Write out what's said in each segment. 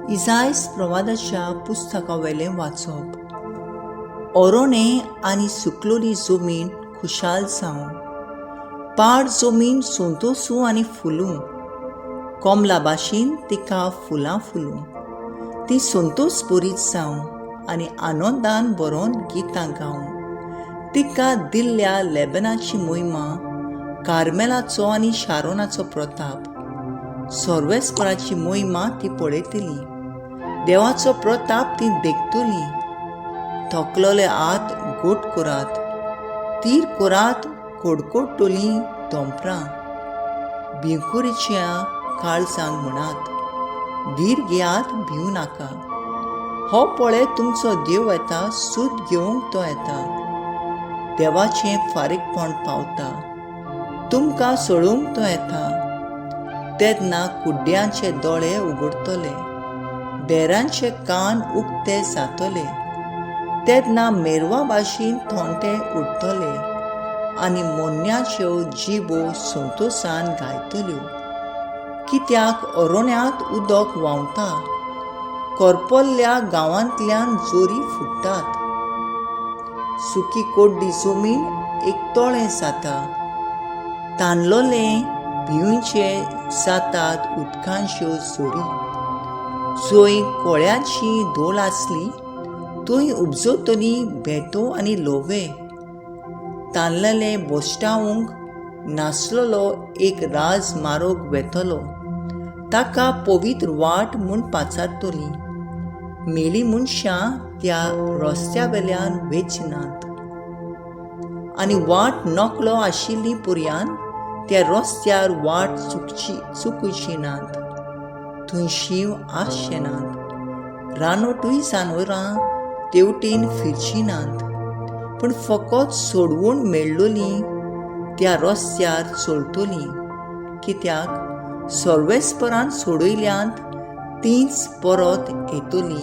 इसायस प्रवादाच्या पुस्तकावेलें वाचप. ओरोणे आनी सुकलोली जमीन खुशाल जावं, पाड जमीन सोंतोसू आनी फुलूं, कोमला भाशेन तिका फुलां फुलूं. ती संतोष बरीच जावं आनी आनंदान बरोवन गितां गावं. तिका दिल्ल्या लेबनाची मोहिमा, कार्मेलाचो आनी शारोनाचो प्रताप. सर्वेस्पराची मोहिमा ती पळयतली, देवाचो प्रताप ती देखतली. थकलोले हात गोट करात, तीर करात कडकडटली दोंपरां. भिवकुरीच्या काळजांक म्हणात, धीर घेयात भिवू नाका. हो पळय तुमचो देव येता, सूत घेवंक तो येता. देवाचें फारीकपण पावता, तुमकां सोडूंक तो येता. तेन्ना कुड्ड्यांचे दोळे उगडतले, बेरांचे कान उक्ते जातले. तेन्ना मेरवा भाशेन थोंटे उडटले आनी मोन्याच्यो जिबो संतोशान गायतल्यो. कित्याक ओरोण्यांत उदक व्हांवता, करपल्ल्या गांवांतल्यान जोरी फुट्टात. सुकी कोड्डी जमीन एकतोळें जाता, तांदलोले भिवूंचे जातात उदकांच्यो जोरी. जंय कोळ्याची धोल आसली, थंय उपजतली बेतो आनी लोवे. तांदलेले बोश्टावंक नासलोलो एक राज मारोग वेतलो, ताका पवित्र वाट म्हूण पाचारतली. मेली मनशां त्या रस्त्या वेल्यान वेचनात, आनी वाट नकलो आशिल्ली पुर्यान त्या रस्त्यार वाट चुकची नात. थंय शीव आसचे नात, रानवटूय जानवरां तेवटेन फिरची नात. पूण फकत सोडवून मेळ्ळोली त्या रस्त्यार चलतली, कित्याक सर्वेस्परान सोडयल्यांत तीच परत येतली.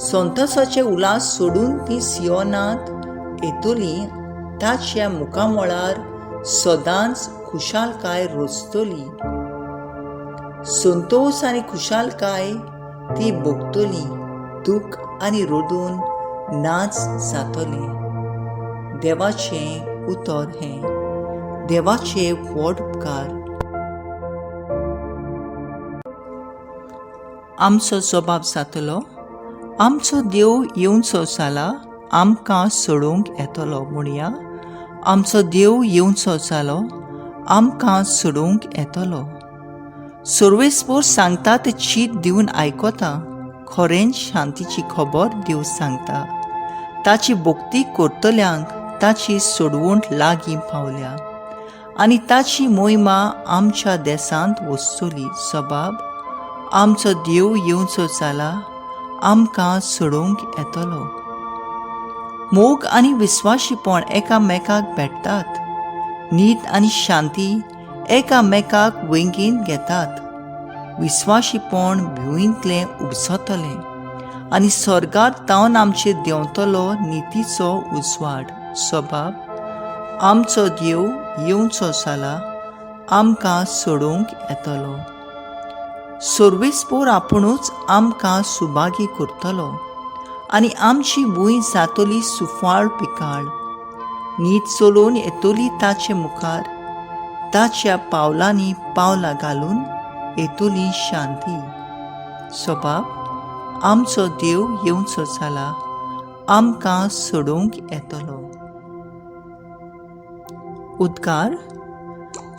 संतोशाचे उलास सोडून ती सियोनांत येतली, ताच्या मुखामळार सदांच खुशालकाय रोजतली. संतोष आनी खुशालकाय ती भोगतली, दूख आनी रोदून नाच जातले. देवाचें उतर हें, देवाचे व्हड उपकार. आमचो जबाब जातलो, आमचो देव येवचो जाला, आमकां सोडूंक येतलो. म्हणया, आमचो देव येवचो जालो, आमकां सोडूंक येतलो. सर्वेस्पर सांगता ते चीत दिवन आयकता, खरेंच शांतीची खबर देव सांगता. ताची भक्ती करतल्यांक ताची सोडवण लागीं पावल्या, आनी ताची मोहिमा आमच्या देशांत वचतली. जबाब, आमचो देव येवचो जाला, आमकां सोडूंक येतलो. मोग आनी विस्वाशीपण एकामेकाक भेटतात, न्हीद आनी शांती एकामेकाक वेंगीन घेतात. विस्वाशीपण भिवींतलें उपजतलें, आनी स्वर्गार तावन आमचेर देंवतलो नितीचो उजवाड. जबाब, आमचो देव येवचो जाला, आमकां सोडूंक येतलो. सर्वेस्पर आपुणूच आमकां सुभागी करतलो, आनी आमची भूंय जातली सुफाळ पिकाळ. न्हीद चलोवन येतली ताचे मुखार, ताच्या पावलांनी पावलां घालून येतली शांती. जबाब, आमचो देव येवचो जाला, आमकां सोडूंक येतलो. उद्गार.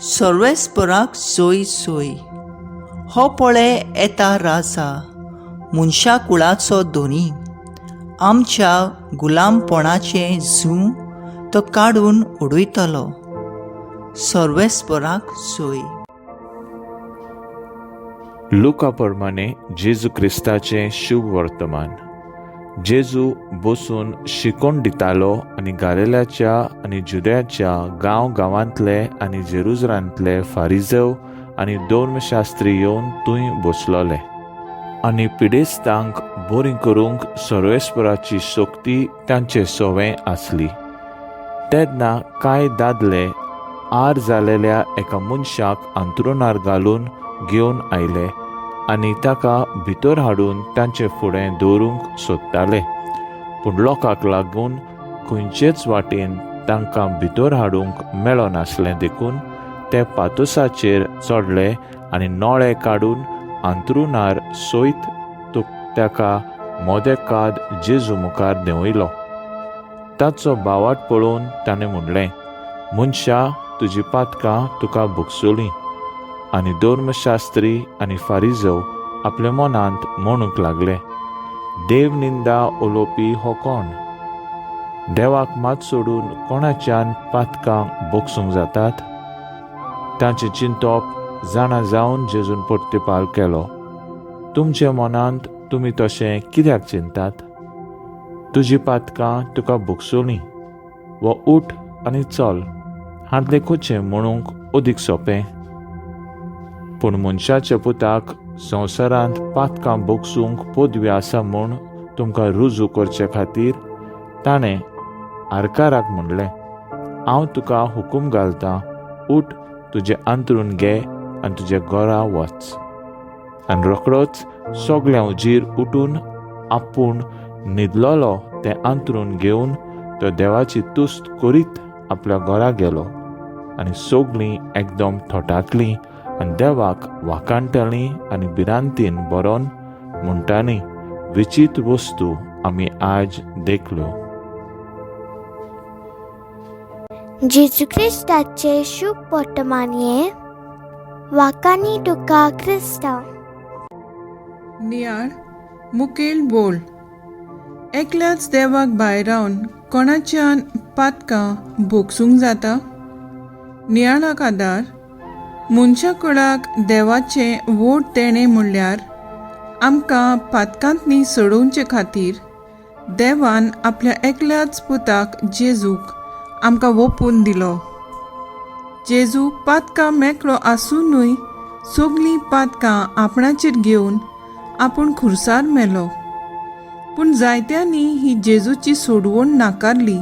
सर्वेस्पराक जोय जोय. हो पळय येता राजा, मनशा कुळाचो धोनी. आमच्या गुलामपणाचें झूं तो काडून उडयतलो. सर्वेस्पराक जोय. लुका प्रमाणे जेजू क्रिस्ताचें शुभ वर्तमान. जेजू बसून शिकोवन दितालो आनी गालिलाच्या आनी जुद्याच्या गांवांतले आनी जेरुसलेमांतले फारिजेव आनी धर्मशास्त्री येवन थंय बसलोले. आनी पिडेस्तांक बरी करूंक सर्वेस्पराची शक्ती तांचे सवें आसली. तेन्ना कांय दादले आर जालेल्या एका मनशाक अंथरुणार घालून घेवन आयले आनी ताका भितर हाडून तांचे फुडें दवरूंक सोदताले. पूण लोकांक लागून खंयचेच वाटेन तांकां भितर हाडूंक मेळो नासलें देखून ते पातोसाचेर चडले आनी नोळे काडून अंथरुणार सोयत ताका मोदेकाद जेजू मुखार देंवयलो. ताचो बावाट पळोवन ताणें म्हणलें, मनशा, तुजीं पातकां तुका भोगसुलीं. आनी धर्मशास्त्री आनी फारिजव आपल्या मनांत म्हणूंक लागले, देव निंदा उलोवपी हो कोण? देवाक मात सोडून कोणाच्यान पातकां भोगसूंक जातात? तांचें चिंतप जाणा जावन जेजून परतेपाल केलो, तुमच्या मनांत तुमी तशें कित्याक चिंतात? तुजीं पातकां तुका भोगसुलीं, वो उठ आनी चल, हातलें खुचें म्हणूंक अदीक सोंपें. पूण मनशाच्या पुताक संवसारांत पातकां भोगसूंक पदवी आसा म्हूण तुमकां रुजू करचे खातीर ताणें आरकाराक म्हणलें, हांव तुका हुकूम घालतां, उठ, तुजें अंथरूण घे आनी तुज्या घरा वच. आनी रोखडोच सोगल्या उजीर उठून आपूण न्हिदलोलो तें अंथरूण घेवन तो देवाची तुस्त करीत आपल्या घरा गेलो. आनी सोगलीं एकदम थोटाकलीं आनी देवाक वाखाणटालीं आनी भिरांतीन बरोवन म्हणटालीं, विचित्र वस्तू आमी आज देखल्यो. जेजू क्रिस्ताचे शुभ वर्तमानये वाकानी तुका क्रिस्ता. नियाळ मुखेल बोल. एकल्याच देवाक भायर रावन कोणाच्यान पातकां भोगसूंक जाता? नियाळाक आदार. मनशा कुळाक देवाचें वोट देणें म्हणल्यार आमकां पातकांतनी सोडोवचे खातीर देवान आपल्या एकल्याच पुताक जेजूक आमकां ओपून दिलो. जेजू पातकां मेकळो आसुनूय सगलीं पातकां आपणाचेर घेवन आपूण खुर्सार मेलो. पूण जायत्यांनी ही जेजूची सोडवण नाकारली,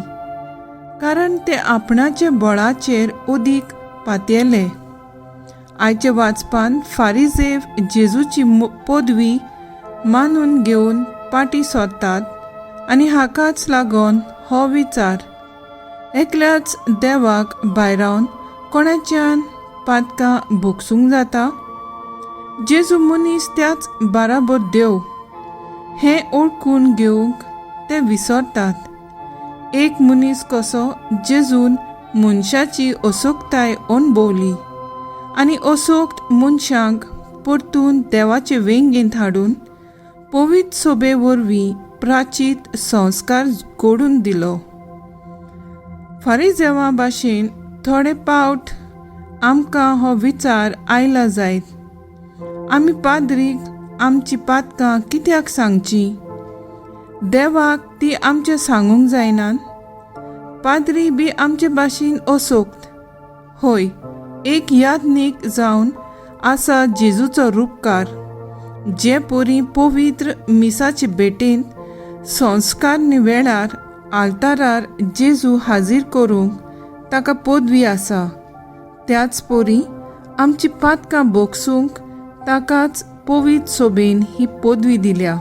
कारण ते आपणाच्या बळाचेर अदीक पातयेले. आयच्या वाचपान फारिजेव जेजूची पदवी मानून घेवन पाटी सोदतात आनी हाकाच लागून हो विचार, एकल्याच देवाक भायर रावन कोणाच्यान पातकां भोगसूंक जाता? जेजू मनीस त्याच बाराबर देव हें ओळखून घेवंक ते विसरतात. एक मनीस कसो जेजून मनशाची असोक्ताय अणभवली आनी असोक्त मनशांक परतून देवाचे वेंगेंत हाडून पवित्र सोबे वरवीं प्राचीत संस्कार घडून दिलो. फारिजेवां भाशेन थोडे पावट आमकां हो विचार आयला जायत, आमी पाद्रीक आमची पातकां कित्याक सांगची? देवाक ती आमच्या सांगूंक जायनान? पाद्री बी आमचे भाशेन असोक्त. होय, एक यादनीक जावन आसा जेजूचो रूपकार, जे परी पवित्र मिसाचे भेटेंत संस्कार वेळार आल्तारार जेजू हाजीर करूंक ताका पदवी आसा. त्याच परी आमची पातकां भोगसूंक ताकाच पवित्र सोबेन ही पदवी दिल्या.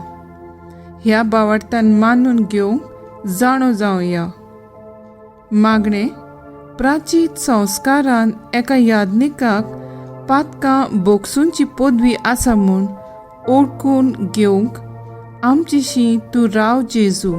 ह्या बावार्थान मानून घेवंक जाणो जावया. मागणें, प्राचीत संस्कारान एका यादनिकाक पातकां भोगसूंची पदवी आसा म्हूण ओळखून घेवंक आमचेशी तूं राव जेजू.